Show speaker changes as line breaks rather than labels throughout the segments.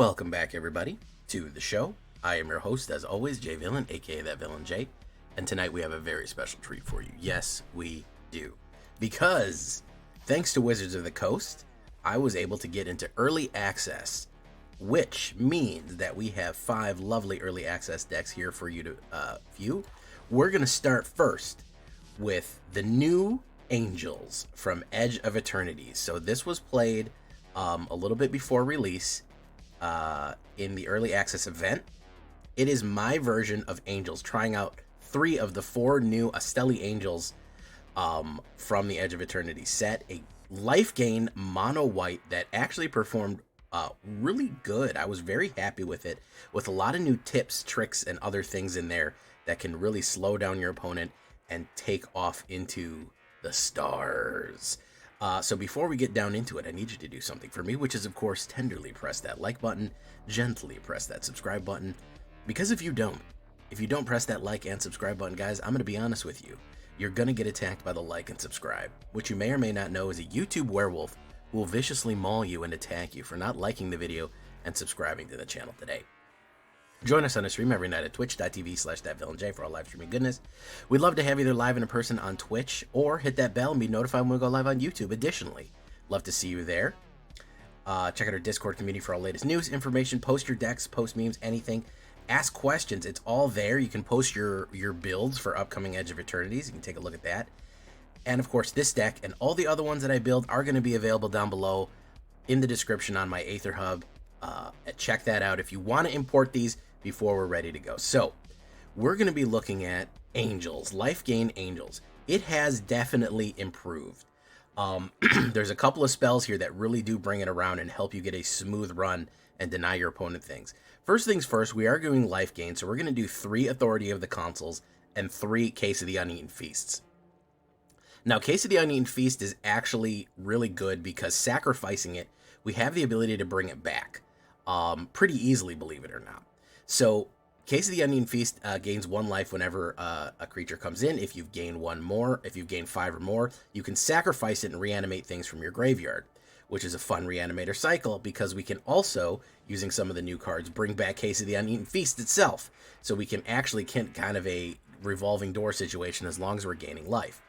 Welcome back, everybody, to the show. I am your host, as always, Jay Villain, aka That Villain Jay, and tonight we have a very special treat for you. Yes, we do. Because, thanks to Wizards of the Coast, I was able to get into early access, which means that we have 5 lovely early access decks here for you to view. We're going to start first with the new Angels from Edge of Eternities. So this was played a little bit before release in the early access event. It is my version of Angels, trying out 3 of the 4 new Astelli Angels from the Edge of Eternity set. A life gain mono white that actually performed really good. I was very happy with it, with a lot of new tips, tricks, and other things in there that can really slow down your opponent and take off into the stars. So before we get down into it, I need you to do something for me, which is, of course, tenderly press that like button, gently press that subscribe button, because if you don't press that like and subscribe button, guys, I'm going to be honest with you. You're going to get attacked by the like and subscribe, which you may or may not know is a YouTube werewolf who will viciously maul you and attack you for not liking the video and subscribing to the channel today. Join us on the stream every night at twitch.tv/thatvillainj for all live streaming goodness. We'd love to have you either live in person on Twitch or hit that bell and be notified when we go live on YouTube. Additionally, love to see you there. Check out our Discord community for all latest news, information, post your decks, post memes, anything. Ask questions. It's all there. You can post your builds for upcoming Edge of Eternities. You can take a look at that. And of course, this deck and all the other ones that I build are going to be available down below in the description on my AetherHub. Check that out if you want to import these before we're ready to go. So we're going to be looking at Angels, Life Gain Angels. It has definitely improved. There's a couple of spells here that really do bring it around and help you get a smooth run and deny your opponent things. First things first, we are doing Life Gain, so we're going to do 3 Authority of the Consuls and 3 Case of the Uneaten Feasts. Now, Case of the Uneaten Feast is actually really good because sacrificing it, we have the ability to bring it back pretty easily, believe it or not. So, Case of the Uneaten Feast gains 1 life whenever a creature comes in. If you've gained 1 more, if you've gained 5 or more, you can sacrifice it and reanimate things from your graveyard, which is a fun reanimator cycle because we can also, using some of the new cards, bring back Case of the Uneaten Feast itself. So we can actually kind of a revolving door situation as long as we're gaining life.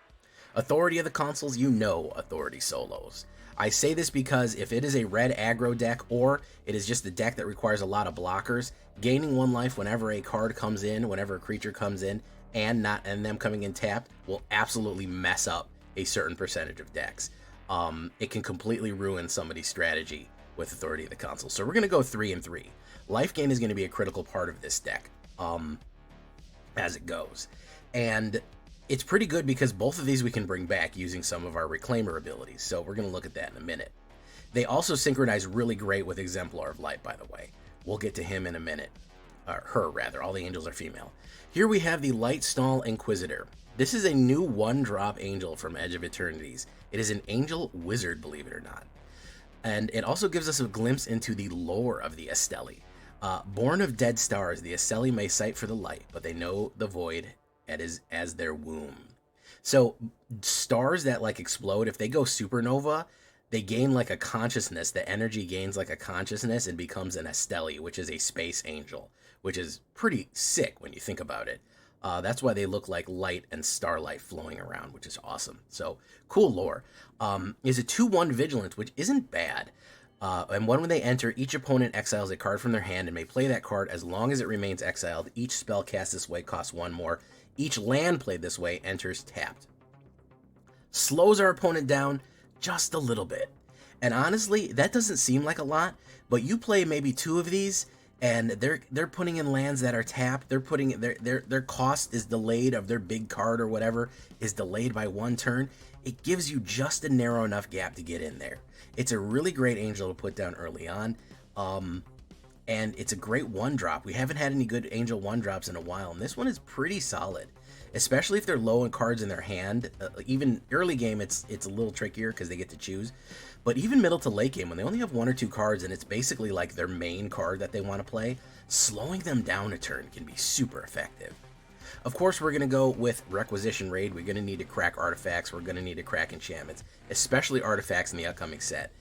Authority of the Consuls, you know Authority solos. I say this because if it is a red aggro deck or it is just a deck that requires a lot of blockers, gaining 1 life whenever a card comes in, whenever a creature comes in, and them coming in tapped will absolutely mess up a certain percentage of decks. It can completely ruin somebody's strategy with Authority of the Consuls. So we're going to go 3 and 3. Life gain is going to be a critical part of this deck as it goes. And it's pretty good because both of these we can bring back using some of our Reclaimer abilities, so we're going to look at that in a minute. They also synchronize really great with Exemplar of Light, by the way. We'll get to him in a minute. Her, rather. All the angels are female. Here we have the Lightstall Inquisitor. This is a new 1-drop angel from Edge of Eternities. It is an angel wizard, believe it or not. And it also gives us a glimpse into the lore of the Astelli. Born of dead stars, the Astelli may sight for the light, but they know the void as their womb. So stars that like explode, if they go supernova, they gain like a consciousness. The energy gains like a consciousness and becomes an Astelli, which is a space angel, which is pretty sick when you think about it. That's why they look like light and starlight flowing around, which is awesome. So cool lore. Is a 2/1 vigilance, which isn't bad. And when they enter, each opponent exiles a card from their hand and may play that card as long as it remains exiled. Each spell cast this way costs 1 more. Each land played this way enters tapped. Slows our opponent down just a little bit. And honestly, that doesn't seem like a lot, but you play maybe 2 of these, and they're putting in lands that are tapped. They're putting their cost is delayed of their big card or whatever is delayed by 1 turn. It gives you just a narrow enough gap to get in there. It's a really great angel to put down early on. And it's a great 1-drop. We haven't had any good angel 1-drops in a while, and this one is pretty solid, especially if they're low in cards in their hand. Even early game, it's a little trickier because they get to choose, but even middle to late game, when they only have 1 or 2 cards and it's basically like their main card that they want to play, slowing them down a turn can be super effective. Of course, we're going to go with Requisition Raid. We're going to need to crack artifacts. We're going to need to crack enchantments, especially artifacts in the upcoming set.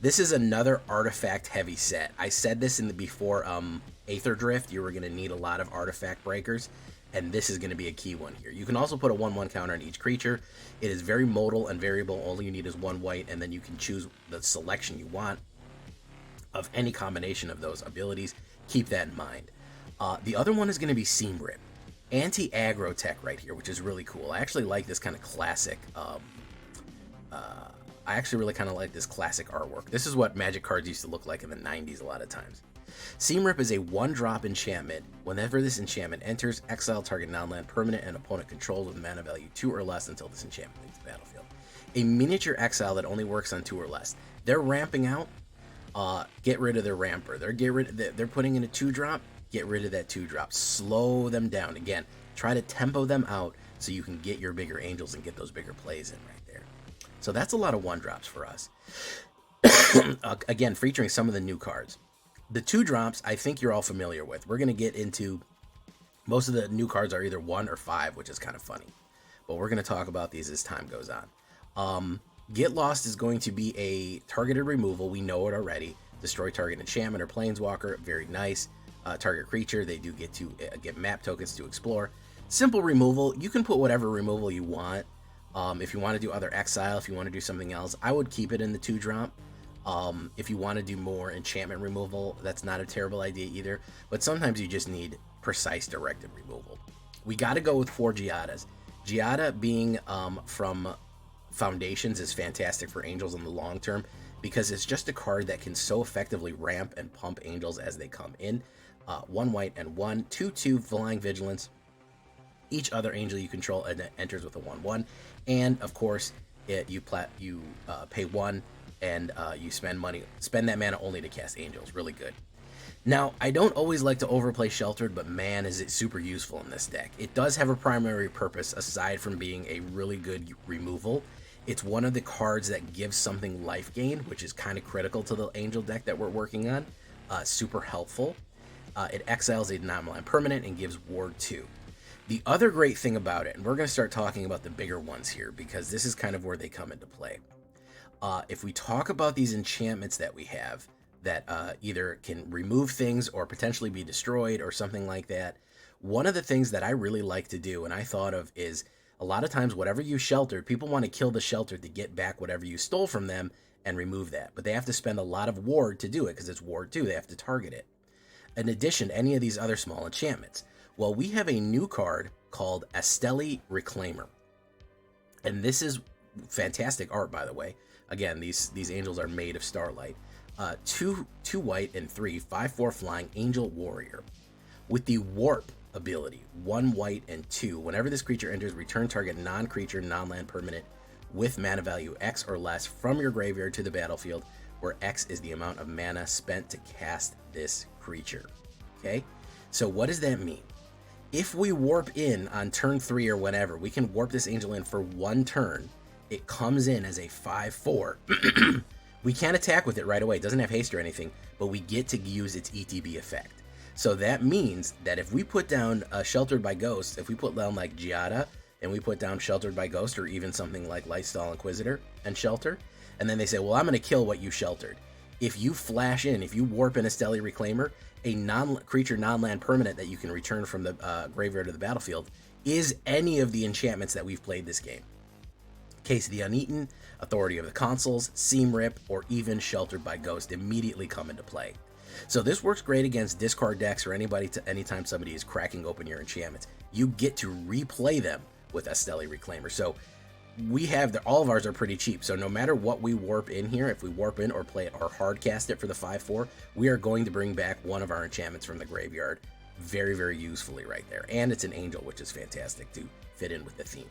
This is another artifact heavy set. I said this in the before Aether Drift, you were going to need a lot of artifact breakers, and this is going to be a key one here. You can also put a 1/1 counter on each creature. It is very modal and variable. All you need is 1 white, and then you can choose the selection you want of any combination of those abilities. Keep that in mind. The other one is going to be Seam Rip. Anti-aggro tech right here, which is really cool. I actually like this kind of classic I actually really kind of like this classic artwork. This is what Magic cards used to look like in the 90s a lot of times. Seam Rip is a 1-drop enchantment. Whenever this enchantment enters, exile target non-land permanent and opponent controls with mana value 2 or less until this enchantment leaves the battlefield. A miniature exile that only works on 2 or less. They're ramping out. Get rid of their ramper. They're putting in a 2-drop. Get rid of that 2-drop. Slow them down. Again, try to tempo them out so you can get your bigger angels and get those bigger plays in right there. So that's a lot of 1-drops for us. Again, featuring some of the new cards. The 2-drops, I think you're all familiar with. We're going to get into, most of the new cards are either 1 or 5, which is kind of funny. But we're going to talk about these as time goes on. Get Lost is going to be a targeted removal. We know it already. Destroy target enchantment or planeswalker. Very nice. Target creature. They do get to get map tokens to explore. Simple removal. You can put whatever removal you want. If you want to do other exile, if you want to do something else, I would keep it in the 2-drop. If you want to do more enchantment removal, that's not a terrible idea either. But sometimes you just need precise directed removal. We got to go with 4 Giadas. Giada being from Foundations is fantastic for Angels in the long term because it's just a card that can so effectively ramp and pump Angels as they come in. 1 white and 1, 2/2 Flying Vigilance. Each other angel you control enters with a 1/1, and of course, you pay 1 and you spend that mana only to cast angels. Really good. Now, I don't always like to overplay Sheltered, but man, is it super useful in this deck. It does have a primary purpose aside from being a really good removal. It's one of the cards that gives something life gain, which is kind of critical to the angel deck that we're working on. Super helpful. It exiles a non-land permanent and gives Ward 2. The other great thing about it, and we're going to start talking about the bigger ones here because this is kind of where they come into play. If we talk about these enchantments that we have that either can remove things or potentially be destroyed or something like that, one of the things that I really like to do and I thought of is a lot of times whatever you sheltered, people want to kill the shelter to get back whatever you stole from them and remove that. But they have to spend a lot of ward to do it because it's ward 2. They have to target it. In addition to any of these other small enchantments. Well, we have a new card called Astelli Reclaimer. And this is fantastic art, by the way. Again, these angels are made of starlight. 2 white and 3, 5/4 flying angel warrior. With the warp ability, 1 white and 2. Whenever this creature enters, return target non-creature, non-land permanent with mana value X or less from your graveyard to the battlefield, where X is the amount of mana spent to cast this creature. Okay? So what does that mean? If we warp in on turn 3 or whenever, we can warp this angel in for 1 turn. It comes in as a 5/4. We can't attack with it right away. It doesn't have haste or anything, but we get to use its ETB effect. So that means that if we put down Sheltered by Ghost, if we put down like Giada, and we put down Sheltered by Ghost, or even something like Lifestyle Inquisitor and Shelter, and then they say, well, I'm going to kill what you sheltered. If you flash in, if you warp in a Astelli Reclaimer, a non-creature, non-land permanent that you can return from the graveyard to the battlefield is any of the enchantments that we've played this game. Case of the Uneaten, Authority of the Consuls, Seam Rip, or even Sheltered by Ghost immediately come into play. So this works great against discard decks or anytime somebody is cracking open your enchantments. You get to replay them with Astelli Reclaimer. So we have all of ours are pretty cheap. So no matter what we warp in here, if we warp in or play it or hard cast it for the 5/4, we are going to bring back one of our enchantments from the graveyard very, very usefully right there. And it's an angel, which is fantastic to fit in with the theme.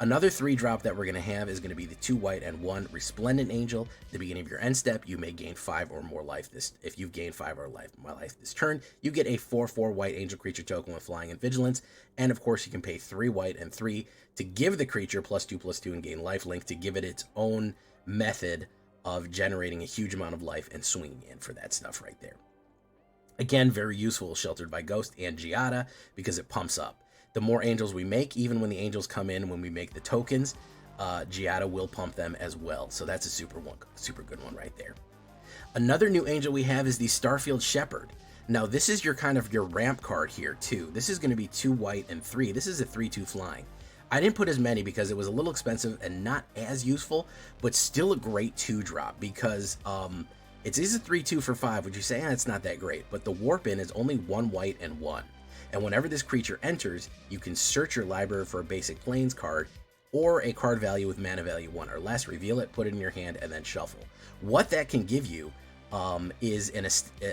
Another 3-drop that we're going to have is going to be the 2 white and 1 Resplendent Angel. At the beginning of your end step, you may gain 5 or more life. If you've gained 5 or more life this turn, you get a 4/4 white angel creature token with flying and vigilance. And of course, you can pay 3 white and 3 to give the creature +2/+2 and gain lifelink to give it its own method of generating a huge amount of life and swinging in for that stuff right there. Again, very useful, Sheltered by Ghost and Giada, because it pumps up. The more angels we make, even when the angels come in, when we make the tokens, Giada will pump them as well. So that's a super good one right there. Another new angel we have is the Starfield Shepherd. Now this is your kind of your ramp card here too. This is going to be 2 white and 3. This is a 3/2 flying. I didn't put as many because it was a little expensive and not as useful, but still a great 2-drop because it is a 3/2 for 5, which you say, it's not that great, but the warp in is only 1 white and 1. And whenever this creature enters, you can search your library for a basic plains card or a card value with mana value 1 or less, reveal it, put it in your hand, and then shuffle. What that can give you is a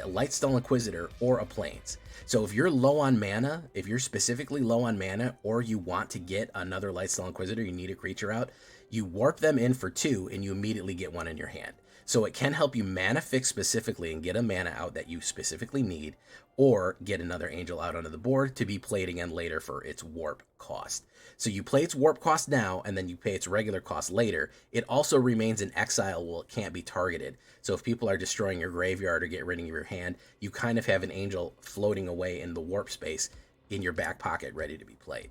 Lightstone Inquisitor or a Plains. So if you're low on mana, if you're specifically low on mana, or you want to get another Lightstone Inquisitor, you need a creature out, you warp them in for 2 and you immediately get 1 in your hand. So it can help you mana fix specifically and get a mana out that you specifically need, or get another angel out onto the board to be played again later for its warp cost. So you play its warp cost now, and then you pay its regular cost later. It also remains in exile while it can't be targeted. So if people are destroying your graveyard or get rid of your hand, you kind of have an angel floating away in the warp space in your back pocket ready to be played.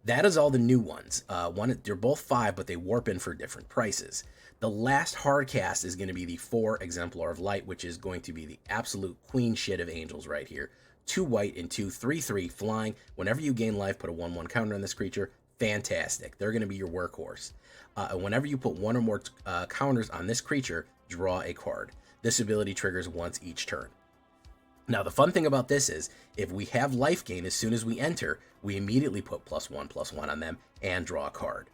That is all the new ones. They're both 5, but they warp in for different prices. The last hard cast is going to be the 4 Exemplar of Light, which is going to be the absolute queen shit of angels right here. 2 white and 2 3/3 flying. Whenever you gain life, put a 1/1 counter on this creature. Fantastic. They're going to be your workhorse. And whenever you put 1 or more counters on this creature, draw a card. This ability triggers once each turn. Now, the fun thing about this is, if we have life gain as soon as we enter, we immediately put +1/+1 on them and draw a card.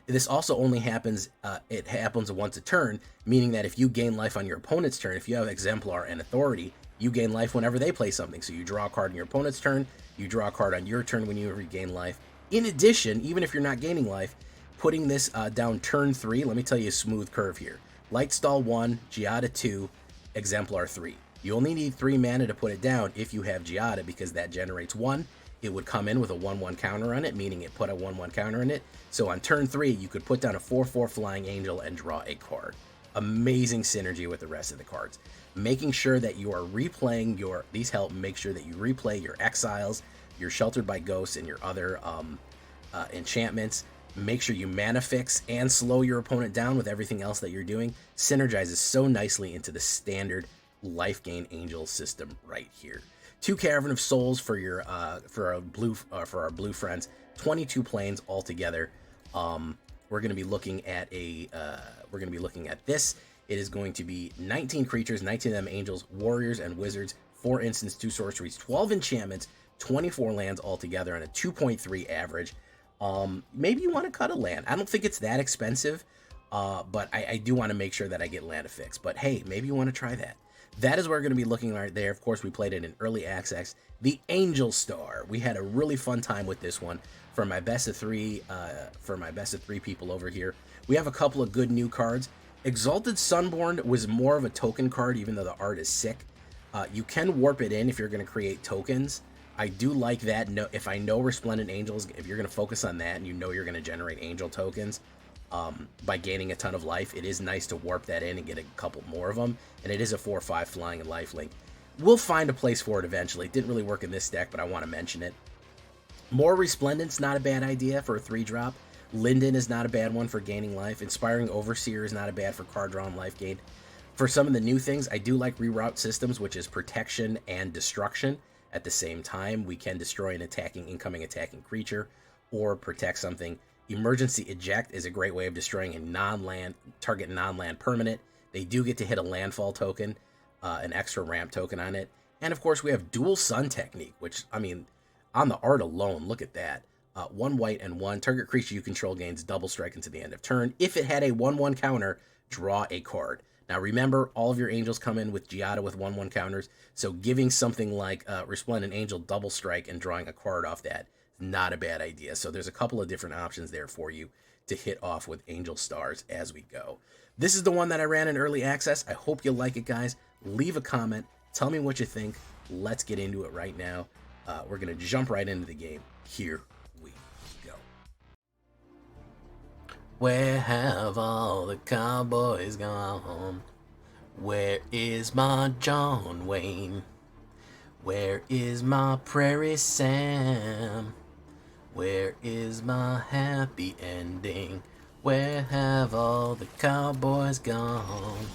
This also only happens, it happens once a turn, meaning that if you gain life on your opponent's turn, if you have Exemplar and Authority, you gain life whenever they play something. So you draw a card on your opponent's turn, you draw a card on your turn when you regain life. In addition, even if you're not gaining life, putting this down turn 3, let me tell you a smooth curve here. Lightstall 1, Giada 2, Exemplar 3. You only need 3 mana to put it down if you have Giada, because that generates 1. It would come in with a 1/1 counter on it, meaning it put a 1/1 counter in it. So on turn 3, you could put down a 4/4 flying angel and draw a card. Amazing synergy with the rest of the cards. Making sure that you are replaying these help make sure that you replay your exiles, your Sheltered by Ghosts, and your other enchantments. Make sure you mana fix and slow your opponent down with everything else that you're doing. Synergizes so nicely into the standard life gain angel system right here. 2 Cavern of Souls for your for our blue friends. 22 planes altogether. We're going to be looking at this. It is going to be 19 creatures, 19 of them angels, warriors, and wizards. 4 instants, 2 sorceries, 12 enchantments, 24 lands altogether, and a 2.3 average. Maybe you want to cut a land. I don't think it's that expensive, but I do want to make sure that I get land fixed. But hey, maybe you want to try that. That is what we're going to be looking right there. Of course, we played it in early access. The Angel Star. We had a really fun time with this one. For my best of 3, people over here, we have a couple of good new cards. Exalted Sunborn was more of a token card, even though the art is sick. You can warp it in if you're going to create tokens. I do like that. If I know Resplendent Angels, if you're going to focus on that and you know you're going to generate angel tokens by gaining a ton of life, it is nice to warp that in and get a couple more of them. And it is a 4/5 flying and lifelink. We'll find a place for it eventually. It didn't really work in this deck, but I want to mention it. More Resplendent's not a bad idea for a 3-drop. Linden is not a bad one for gaining life. Inspiring Overseer is not a bad for card draw and life gain. For some of the new things, I do like Reroute Systems, which is protection and destruction. At the same time, we can destroy an incoming attacking creature or protect something. Emergency Eject is a great way of destroying a target non-land permanent. They do get to hit a landfall token, an extra ramp token on it. And of course, we have Dual Sun Technique, which, I mean, on the art alone, look at that. 1 white and 1. Target creature you control gains double strike until the end of turn. If it had a 1/1 counter, draw a card. Now remember, all of your angels come in with Giada with 1/1 counters, so giving something like Resplendent Angel double strike and drawing a card off that is not a bad idea. So there's a couple of different options there for you to hit off with Angel Stars as we go. This is the one that I ran in early access. I hope you like it, guys. Leave a comment. Tell me what you think. Let's get into it right now. We're going to jump right into the game. Here we go. Where have all the cowboys gone? Where is my John Wayne? Where is my Prairie Sam? Where is my happy ending? Where have all the cowboys gone?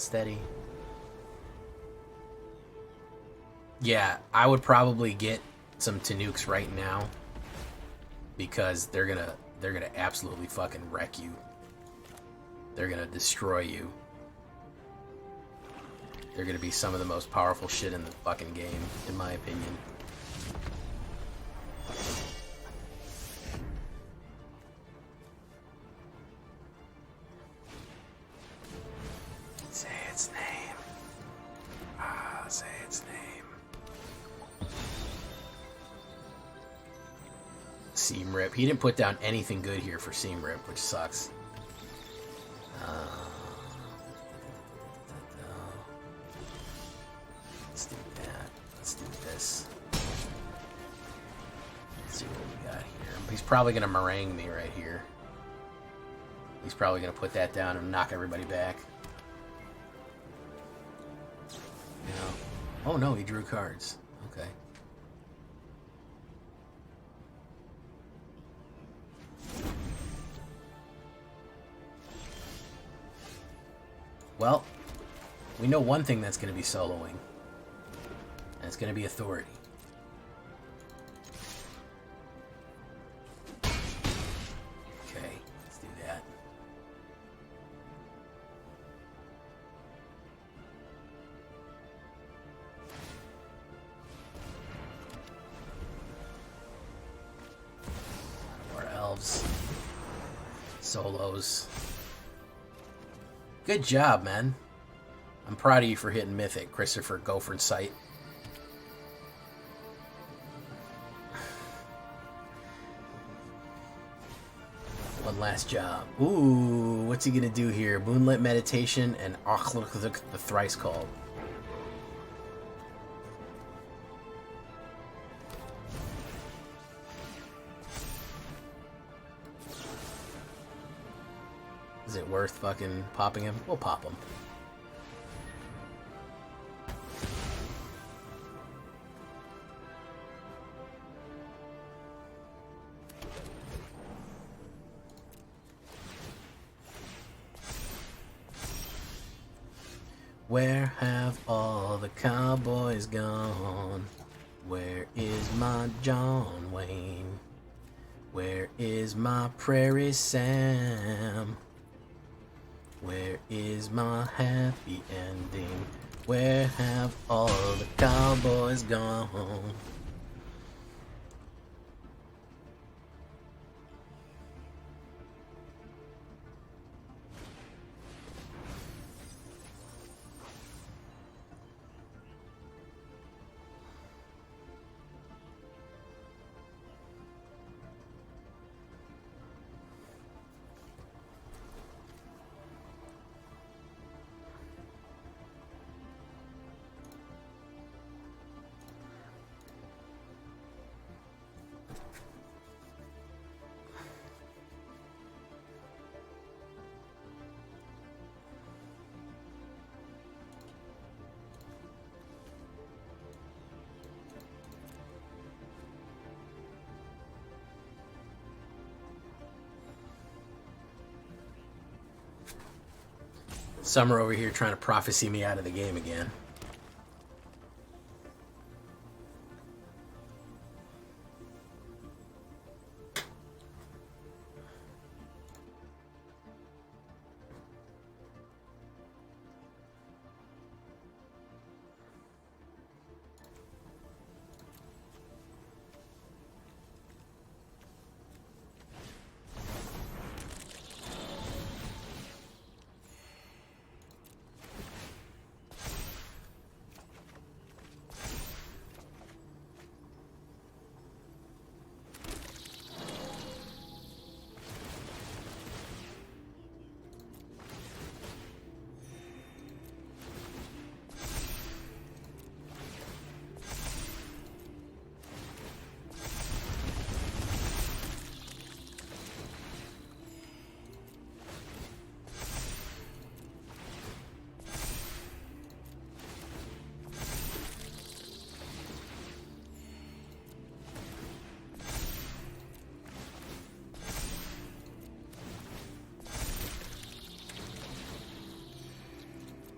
steady. Yeah, I would probably get some Tanuks right now because they're gonna absolutely fucking wreck you. They're gonna destroy you. They're gonna be some of the most powerful shit in the fucking game, in my opinion. Say its name. Say its name. Seam Rip. He didn't put down anything good here for Seam Rip, which sucks. Let's do that. Let's do this. Let's see what we got here. He's probably going to meringue me right here. He's probably going to put that down and knock everybody back. You know. Oh no, he drew cards. Okay. Well, we know one thing that's going to be soloing. And it's going to be Authority. Okay, let's do that. More elves. Solos. Good job, man. I'm proud of you for hitting Mythic, Christopher Gopher Sight. One last job. Ooh, what's he gonna do here? Moonlit Meditation and the Thrice Called. Is it worth fucking popping him? We'll pop him. Where have all the cowboys gone? Where is my John Wayne? Where is my Prairie Sam? Where is my happy ending? Where have all the cowboys gone? Summer over here trying to prophecy me out of the game again.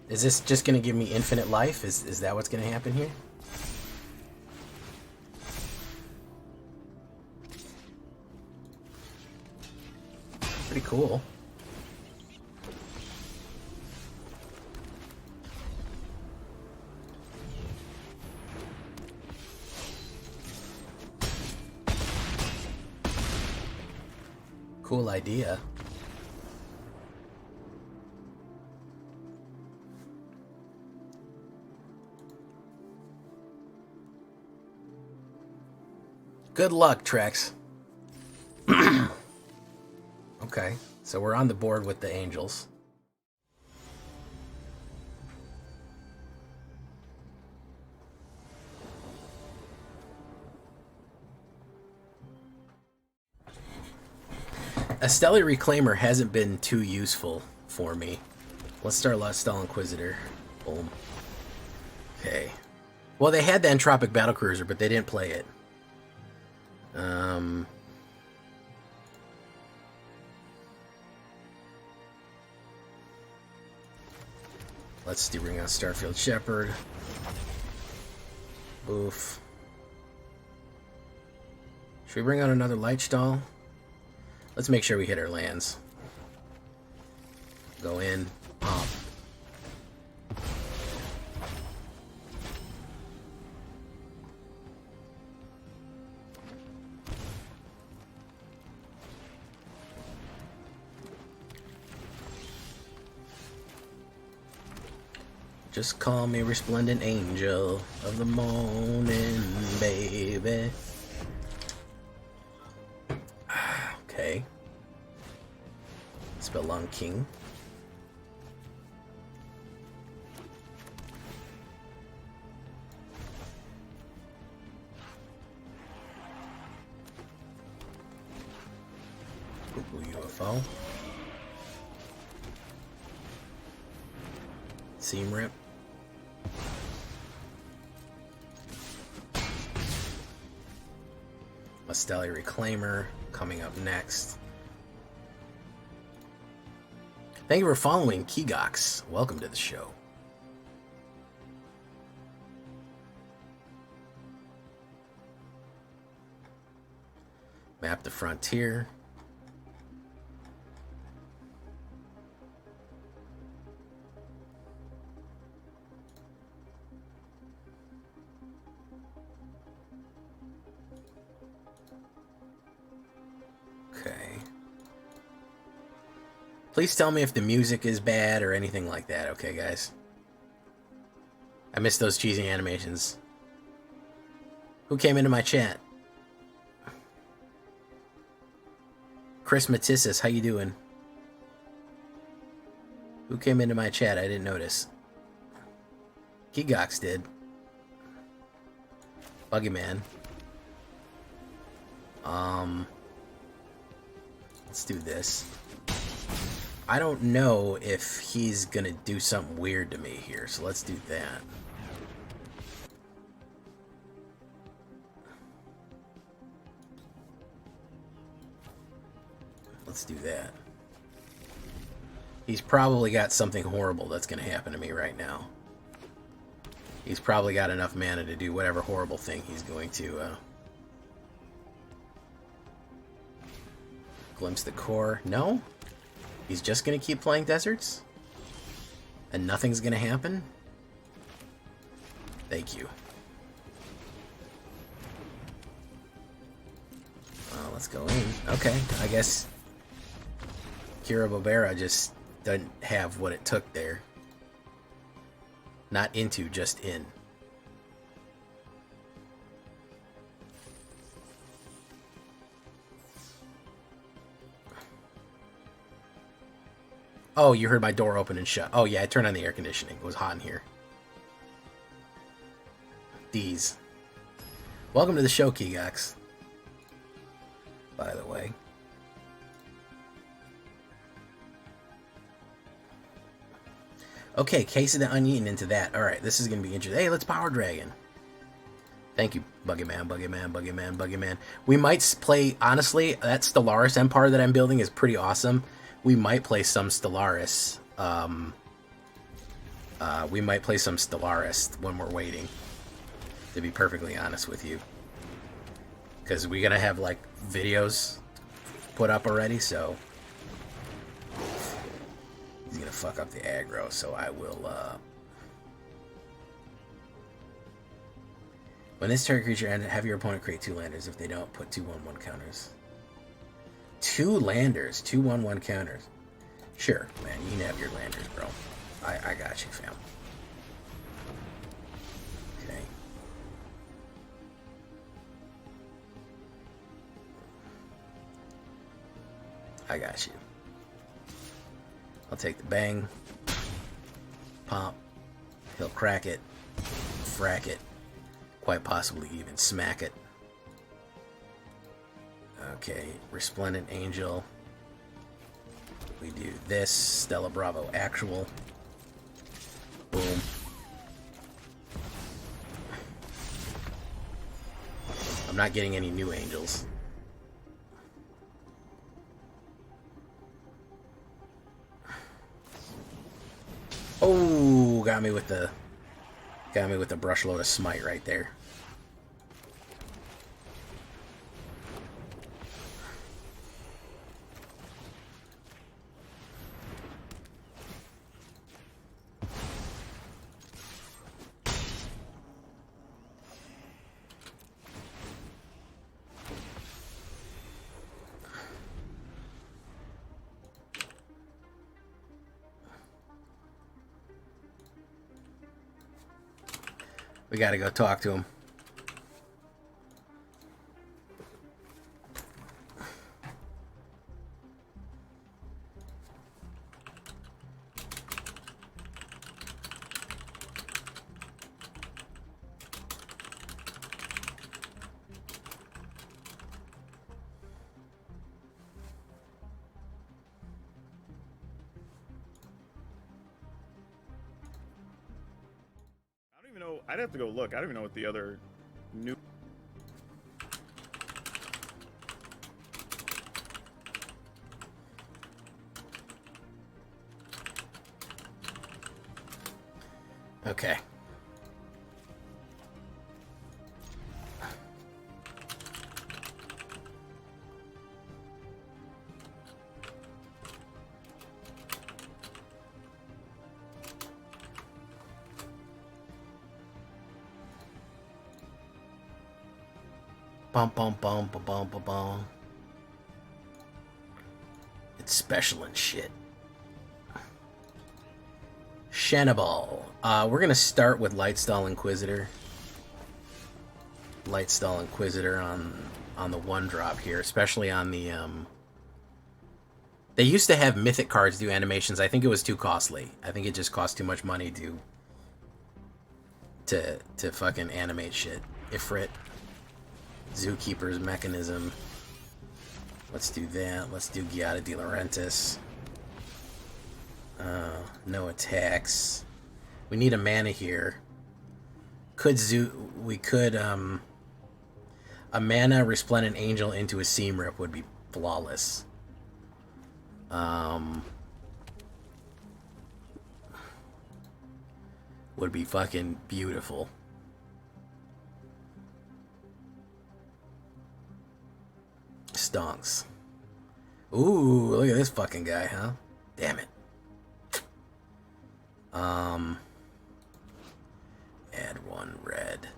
Is this just going to give me infinite life? Is that what's going to happen here? Pretty cool. Cool idea. Good luck, Trex. Okay, so we're on the board with the Angels. Astelli Reclaimer hasn't been too useful for me. Let's start Astelli Inquisitor. Boom. Okay. Well, they had the Entropic Battlecruiser, but they didn't play it. Let's do bring out Starfield Shepherd. Oof. Should we bring out another Lightstall? Let's make sure we hit our lands. Go in, pop. Just call me Resplendent Angel of the Morning, baby. Okay. Spellung King. UFO. Seam Rip. Astelli Reclaimer coming up next. Thank you for following, Keegox. Welcome to the show. Map the Frontier. Please tell me if the music is bad or anything like that, okay, guys? I missed those cheesy animations. Who came into my chat? Chris Matissis, how you doing? Who came into my chat? I didn't notice. Keegox did. Buggy Man. Let's do this. I don't know if he's gonna do something weird to me here, so let's do that. Let's do that. He's probably got something horrible that's gonna happen to me right now. He's probably got enough mana to do whatever horrible thing he's going to, Glimpse the Core. No? He's just going to keep playing Deserts? And nothing's going to happen? Thank you. Let's go in. Okay, I guess Kira Bobera just doesn't have what it took there. Not into, just in. Oh, you heard my door open and shut. Oh, yeah, I turned on the air conditioning. It was hot in here. D's. Welcome to the show, Keegox. By the way. Okay, Case of the Onion into that. Alright, this is going to be interesting. Hey, let's Power Dragon. Thank you, Buggy Man, Buggy Man, Buggy Man, Buggy Man. We might play, honestly, that Stellaris Empire that I'm building is pretty awesome. We might play some Stellaris We might play some Stellaris when we're waiting, to be perfectly honest with you. Because we're going to have, like, videos put up already, so... He's going to fuck up the aggro, so I will, When this target creature ends, have your opponent create 2 landers. If they don't, put 2/1/1 counters. 2 landers, 2/1/1 counters. Sure, man, you can have your landers, bro. I got you, fam. Okay. I got you. I'll take the bang. Pop. He'll crack it. Frack it. Quite possibly even smack it. Okay, Resplendent Angel. We do this. Stella Bravo Actual. Boom. I'm not getting any new angels. Oh, got me with the brush load of smite right there. We gotta go talk to him.
I'd have to go look. I don't even know what the other new...
Okay. Bum bum bum bum bum bum bum. It's special and shit. Shenabal. We're gonna start with Lightstall Inquisitor. Lightstall Inquisitor on the 1-drop here, especially on the They used to have mythic cards do animations. I think it was too costly. I think it just cost too much money to fucking animate shit. Ifrit. Zookeeper's Mechanism. Let's do that. Let's do Giada de Laurentiis. No attacks. We need a mana here. We could a mana Resplendent Angel into a Seam Rip would be flawless. Would be fucking beautiful. Stonks. Ooh, look at this fucking guy, huh? Damn it. Add 1 red.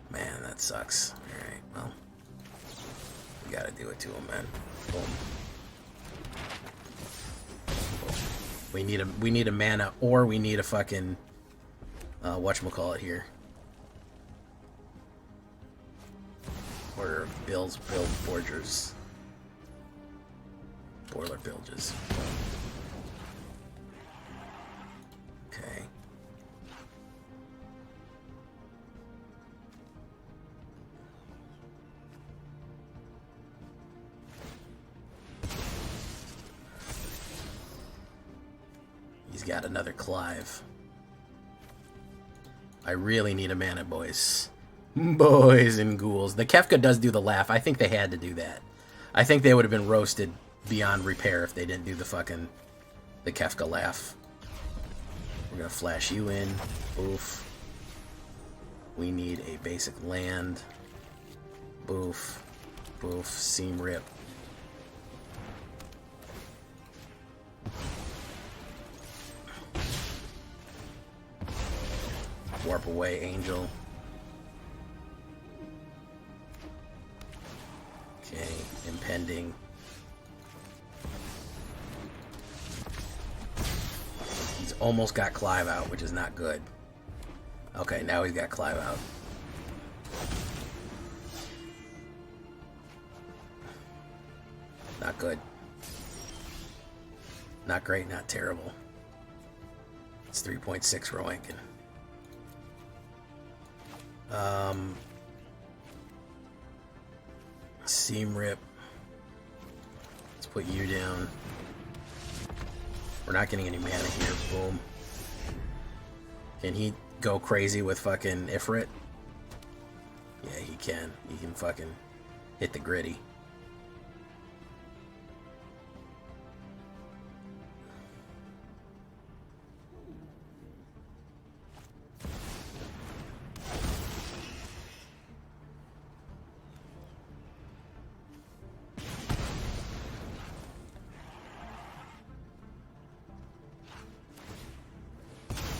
Man, that sucks. Alright, well. We gotta do it to him, man. Boom. Boom. We need a mana, or we need a fucking whatchamacallit here. Order of build forgers. Boiler bilges. Okay. He's got another Clive. I really need a mana, boys. Boys and ghouls. The Kefka does do the laugh. I think they had to do that. I think they would have been roasted beyond repair if they didn't do the Kefka laugh. We're gonna flash you in. Oof. We need a basic land. Boof. Boof. Seam rip. Warp away, Angel. Okay, impending. He's almost got Clive out, which is not good. Okay, now he's got Clive out. Not good. Not great, not terrible. It's 3.6 Roenken. Seam rip. Let's put you down. We're not getting any mana here. Boom. Can he go crazy with fucking Ifrit? Yeah, he can. He can fucking hit the gritty.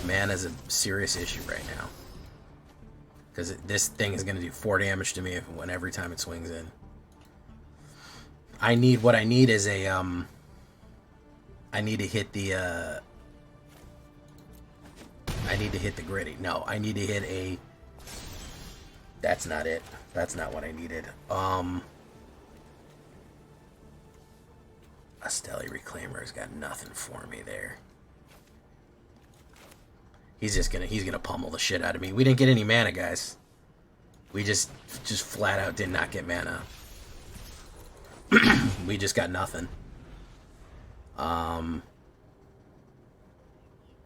Man is a serious issue right now. Because this thing is going to do 4 damage to me every time it swings in. What I need is a, I need to hit the, I need to hit the gritty. No, I need to hit a, that's not it. That's not what I needed. Astelli Reclaimer's got nothing for me there. He's gonna pummel the shit out of me. We didn't get any mana, guys. We just flat out did not get mana. We just got nothing.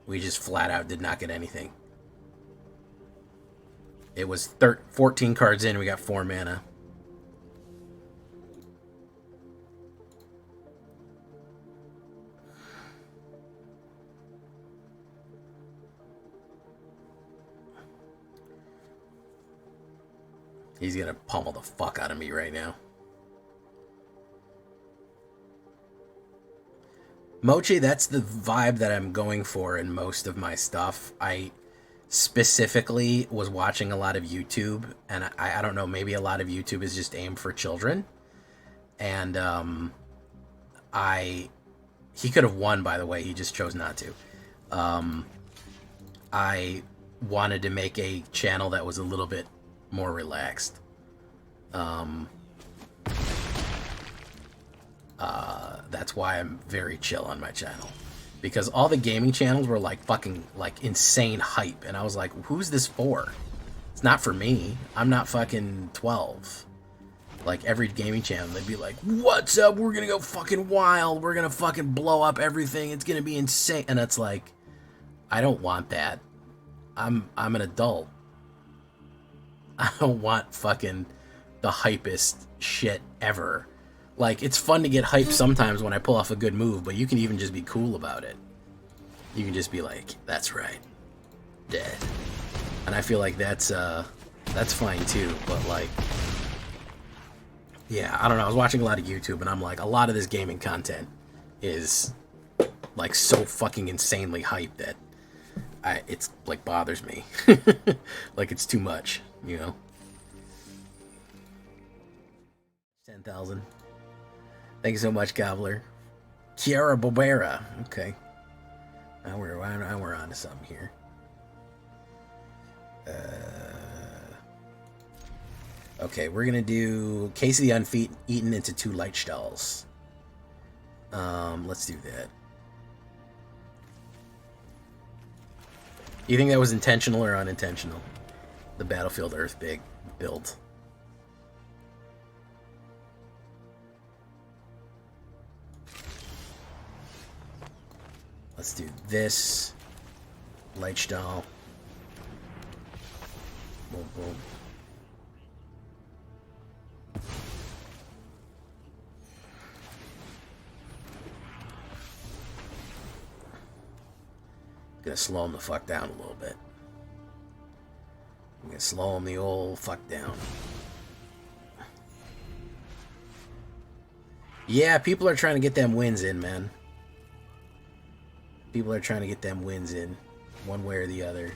We just flat out did not get anything. It was 14 cards in, we got 4 mana. He's gonna pummel the fuck out of me right now. Mochi, that's the vibe that I'm going for in most of my stuff. I specifically was watching a lot of YouTube, and I don't know, maybe a lot of YouTube is just aimed for children. And he could have won, by the way, he just chose not to. I wanted to make a channel that was a little bit more relaxed. That's why I'm very chill on my channel, because all the gaming channels were like fucking like insane hype, and I was like, who's this for? It's not for me. I'm not fucking 12. Like every gaming channel, they'd be like, what's up, we're gonna go fucking wild, we're gonna fucking blow up everything, it's gonna be insane. And it's like, I don't want that. I'm an adult. I don't want fucking the hypest shit ever. Like, it's fun to get hyped sometimes when I pull off a good move, but you can even just be cool about it. You can just be like, that's right. Dead. And I feel like that's fine too, but like, yeah, I don't know, I was watching a lot of YouTube and I'm like, a lot of this gaming content is like so fucking insanely hyped that it's like bothers me. Like it's too much, you know? 10,000. Thank you so much, Gobbler. Kiara Bobera. Okay. Now we're on to something here. Okay, we're gonna do Casey the Uneaten into 2 light stalls. Let's do that. You think that was intentional or unintentional? The Battlefield Earth big build. Let's do this. Lightstall. Boom, boom. Gonna slow him the fuck down a little bit. I'm gonna slow him the old fuck down. Yeah, people are trying to get them wins in, man. People are trying to get them wins in. One way or the other.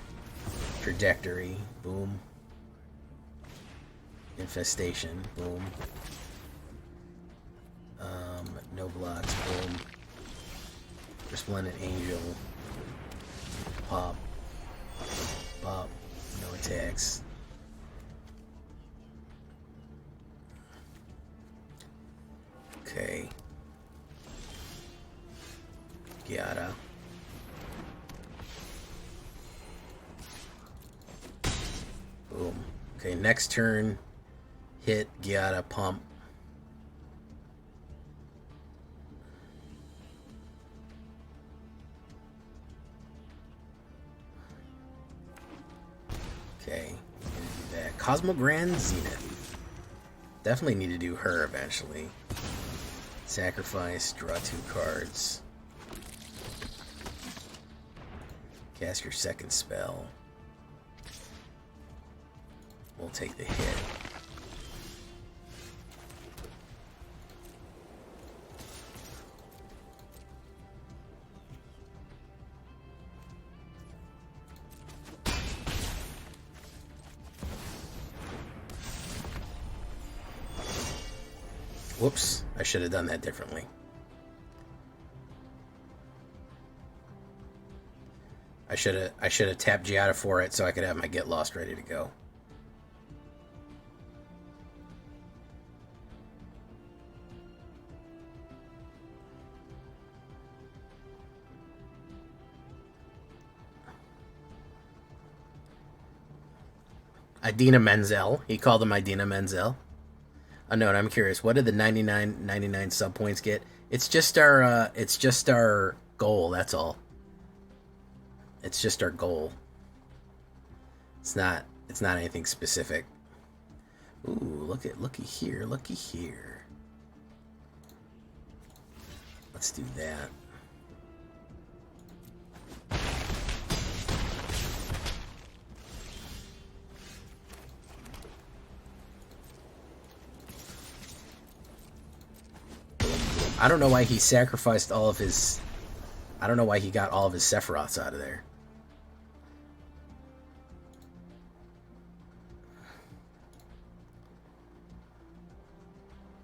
Trajectory. Boom. Infestation. Boom. No blocks. Boom. Resplendent Angel. Pop. Pop. No attacks. Okay. Giada. Boom. Okay, next turn. Hit, Giada, pump. Okay, do that. Cosmogrand Zenith. Definitely need to do her eventually. Sacrifice, draw 2 cards. Cast your second spell. We'll take the hit. Whoops, I should have done that differently. I should have tapped Giada for it so I could have my Get Lost ready to go. Idina Menzel. He called him Idina Menzel. A note, I'm curious, what did the 99.99 sub points get? It's just our goal, that's all. It's just our goal. It's not anything specific. Ooh, looky here. Let's do that. I don't know why he sacrificed all of his... I don't know why he got all of his Sephiroths out of there.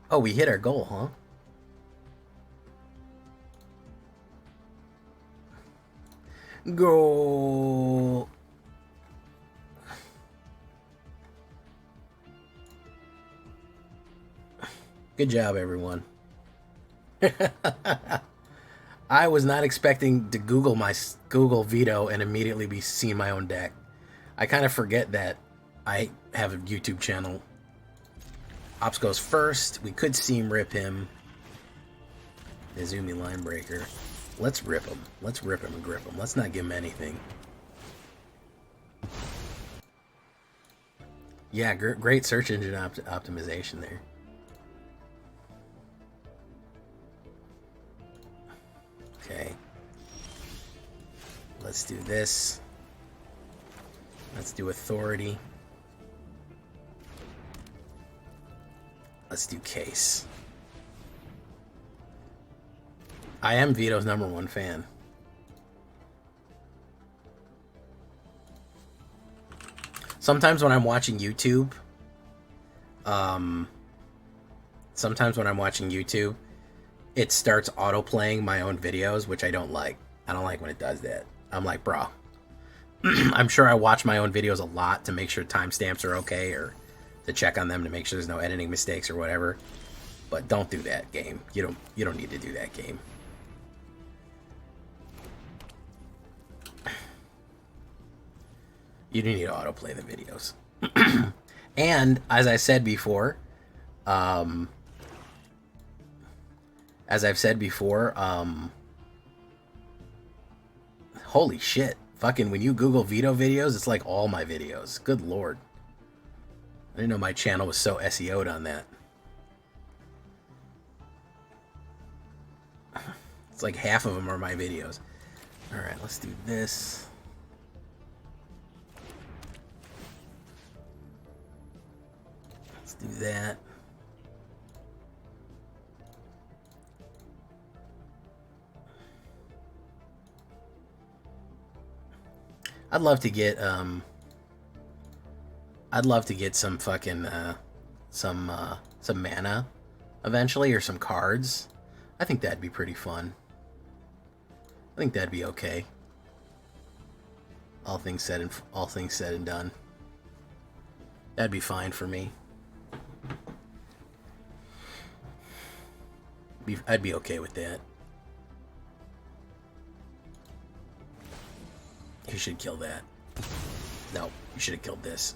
Oh, we hit our goal, huh? Goal! Good job, everyone. I was not expecting to Google Veto and immediately be seeing my own deck. I kind of forget that I have a YouTube channel. Ops goes first. We could seam rip him. Izumi Linebreaker. Let's rip him. Let's rip him and grip him. Let's not give him anything. Yeah, great search engine optimization there. Okay. Let's do this. Let's do Authority. Let's do Case. I am Vito's #1 fan. Sometimes when I'm watching YouTube, it starts auto-playing my own videos, which I don't like. I don't like when it does that. I'm like, bro. I'm sure I watch my own videos a lot to make sure timestamps are okay, or to check on them to make sure there's no editing mistakes or whatever. But don't do that, game. You don't need to do that, game. You do need to autoplay the videos. And as I said before, holy shit. Fucking when you Google Vito videos, it's like all my videos. Good lord. I didn't know my channel was so SEO'd on that. It's like half of them are my videos. Alright, let's do this. Let's do that. I'd love to get some fucking some mana eventually, or some cards. I think that'd be pretty fun. I think that'd be okay. All things said and done. That'd be fine for me. I'd be okay with that. You should kill that. No, you should have killed this.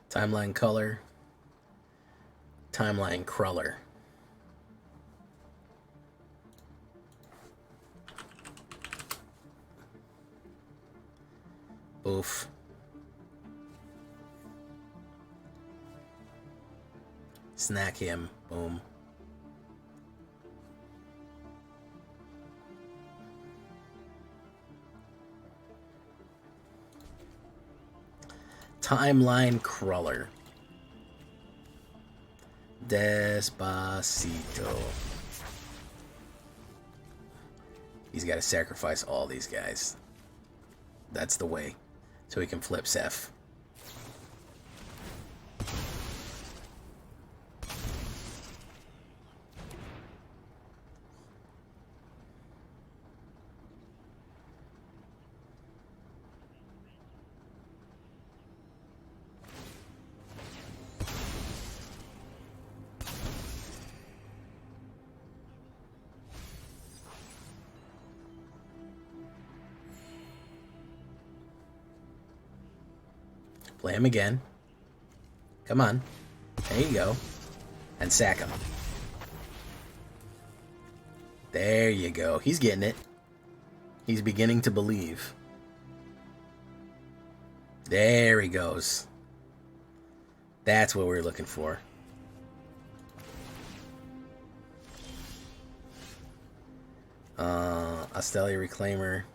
Timeline color. Timeline crawler. Oof. Snack him. Boom. Timeline crawler. Despacito. He's got to sacrifice all these guys. That's the way. So he can flip Seth. Play him again. Come on. There you go. And sack him. There you go. He's getting it. He's beginning to believe. There he goes. That's what we're looking for. Astelli Reclaimer.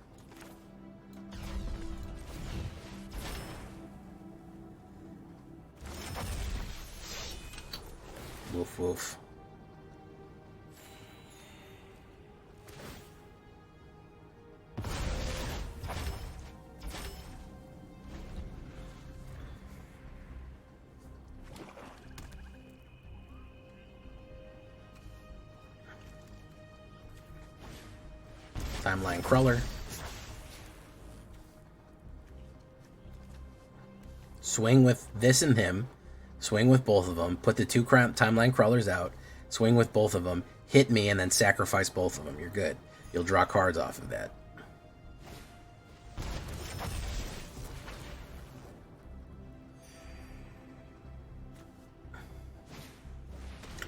Woof woof. Timeline crawler. Swing with this and him. Swing with both of them. Put the two timeline crawlers out. Swing with both of them. Hit me and then sacrifice both of them. You're good. You'll draw cards off of that.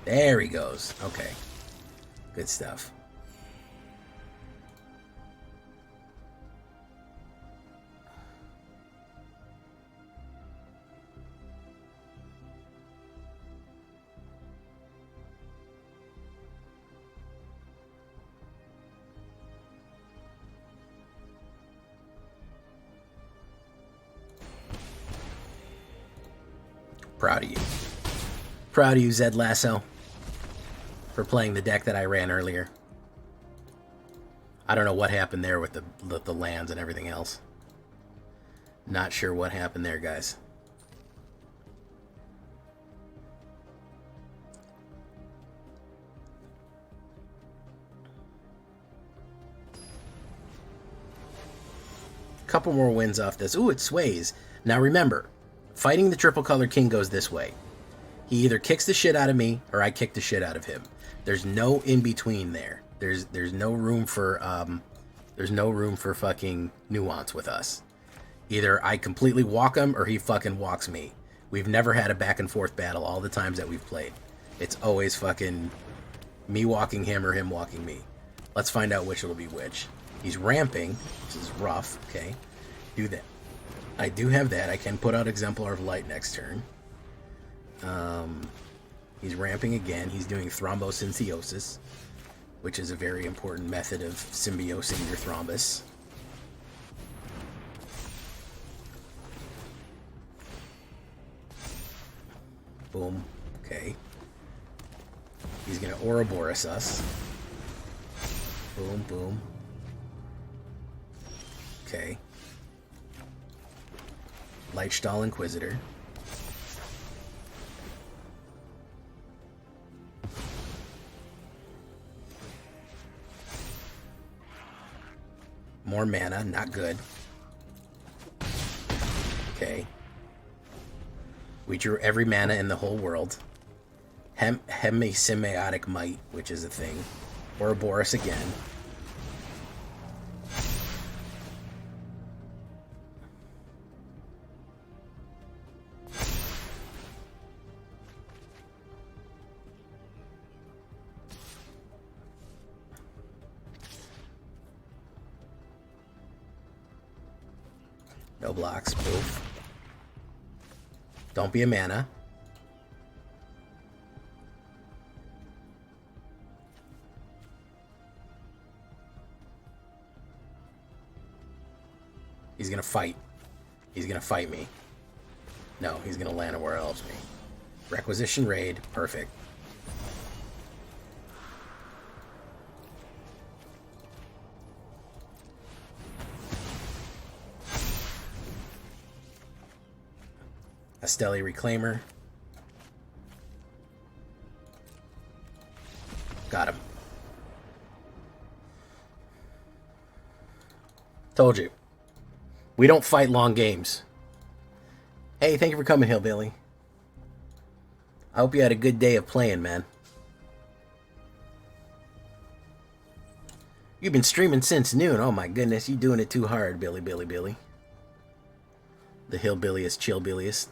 There he goes. Okay. Good stuff. Proud of you. Proud of you, Zed Lasso, for playing the deck that I ran earlier. I don't know what happened there with the lands and everything else. Not sure what happened there, guys. Couple more wins off this. Ooh, it sways. Now remember, fighting the triple color king goes this way. He either kicks the shit out of me or I kick the shit out of him. There's no in between there. There's no room for fucking nuance with us. Either I completely walk him or he fucking walks me. We've never had a back and forth battle all the times that we've played. It's always fucking me walking him or him walking me. Let's find out which it'll be which. He's ramping, which is rough, okay? Do that. I do have that. I can put out Exemplar of Light next turn. He's ramping again. He's doing thrombosymbiosis, which is a very important method of symbiosing your thrombus. Boom. Okay. He's going to Ouroboros us. Boom, boom. Okay. Lightstall Inquisitor. More mana, not good. Okay. We drew every mana in the whole world. Hemisemiotic Might, which is a thing. Ouroboros again. No blocks, poof. Don't be a mana. He's gonna fight. He's gonna fight me. No, he's gonna land where else me. Requisition raid, perfect. Astelli Reclaimer. Got him. Told you. We don't fight long games. Hey, thank you for coming, Hillbilly. I hope you had a good day of playing, man. You've been streaming since noon. Oh my goodness, you doing it too hard, Billy. The hillbilliest, chillbilliest.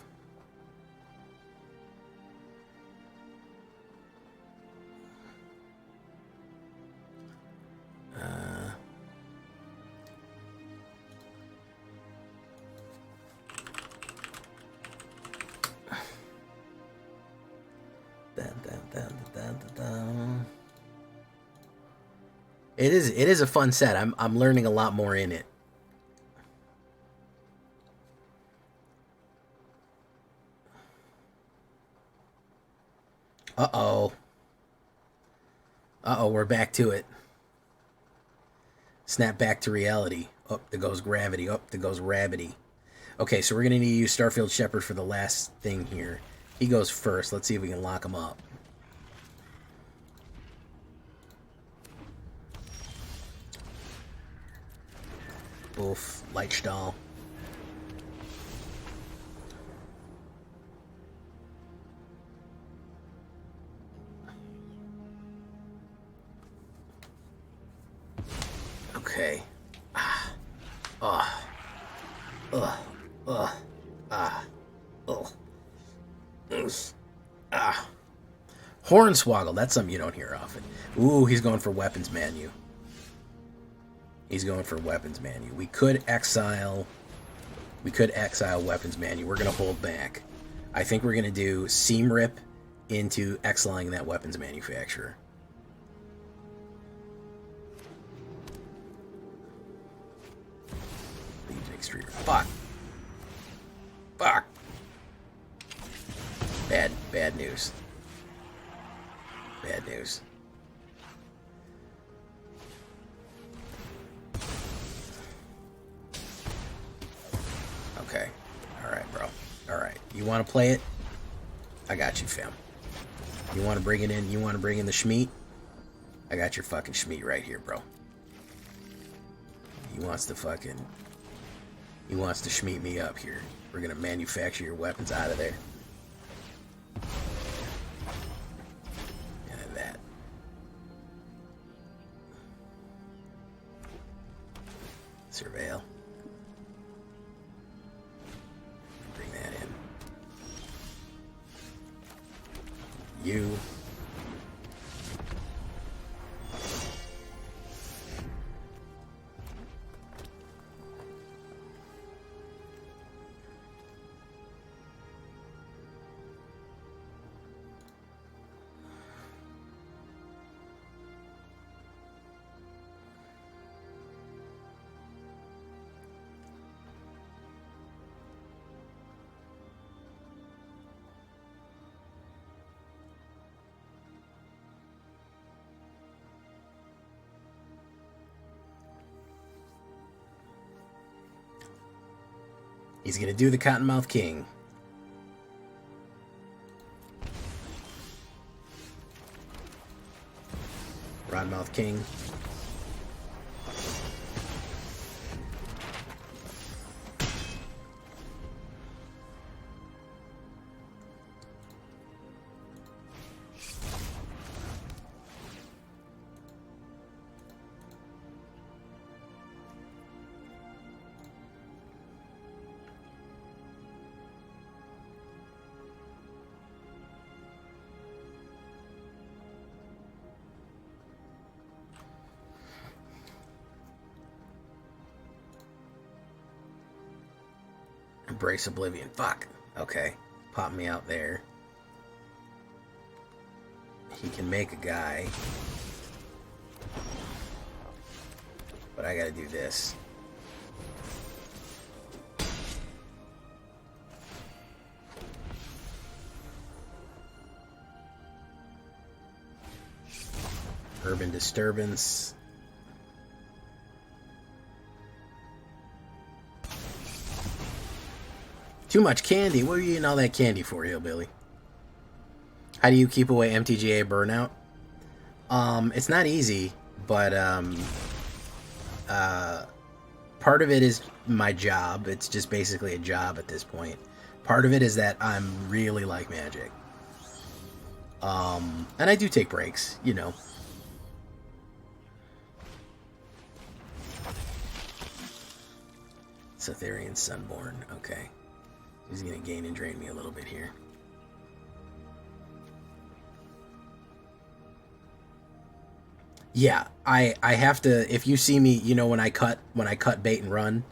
It is a fun set. I'm learning a lot more in it. Uh-oh, we're back to it. Snap back to reality. Up there goes gravity. Up there goes rabbity. Okay, so we're going to need to use Starfield Shepherd for the last thing here. He goes first. Let's see if we can lock him up. Oof, Lightstall. Okay. Hornswoggle, that's something you don't hear often. Ooh, he's going for weapons menu. He's going for weapons menu. We could exile weapons menu. We're going to hold back. I think we're going to do seam rip into exiling that weapons manufacturer. Fuck. Fuck. Bad news. Bad news. Okay. Alright, bro. Alright. You want to play it? I got you, fam. You want to bring it in? You want to bring in the Schmeat? I got your fucking Schmeat right here, bro. He wants to Schmeat me up here. We're gonna manufacture your weapons out of there. Surveil. Bring that in. You. He's going to do the Cottonmouth King. Rodmouth King. Embrace Oblivion. Fuck. Okay. Pop me out there. He can make a guy. But I gotta do this. Urban Disturbance. Too much candy. What are you eating all that candy for, Hillbilly? How do you keep away MTGA burnout? It's not easy, but part of it is my job. It's just basically a job at this point. Part of it is that I'm really like Magic. And I do take breaks, you know. Cytherian Sunborn, okay. He's going to gain and drain me a little bit here. Yeah, I have to, if you see me, you know, when I cut bait and run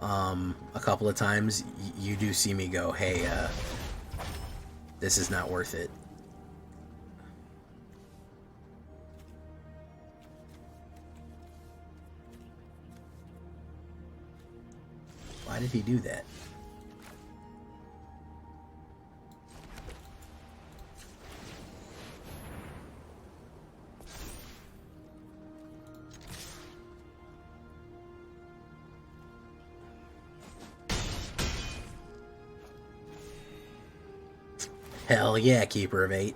a couple of times, you do see me go, hey, this is not worth it. Why did he do that? Hell yeah, Keeper of 8.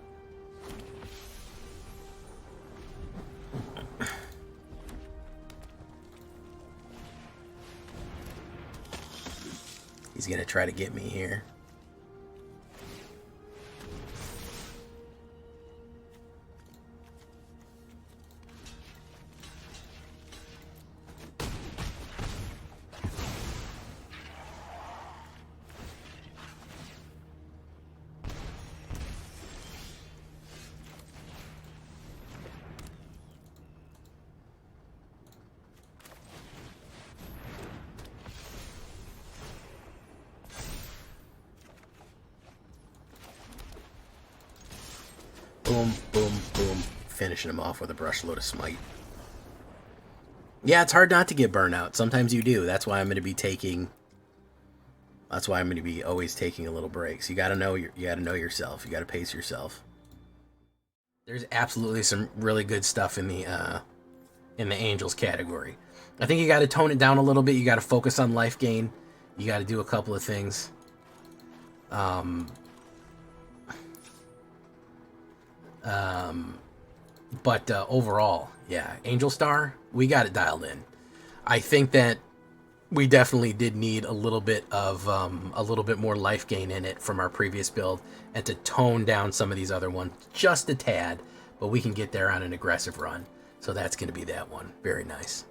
He's gonna try to get me here. Boom, boom, boom. Finishing him off with a brushload of smite. Yeah, it's hard not to get burnout. Sometimes you do. That's why I'm going to be taking... That's why I'm going to be always taking a little breaks. You got to know yourself. You got to pace yourself. There's absolutely some really good stuff in the Angels category. I think you got to tone it down a little bit. You got to focus on life gain. You got to do a couple of things. But overall, yeah, Angel Star, we got it dialed in. I think that we definitely did need a little bit more life gain in it from our previous build, and to tone down some of these other ones just a tad, but we can get there on an aggressive run. So that's going to be that one. Very nice.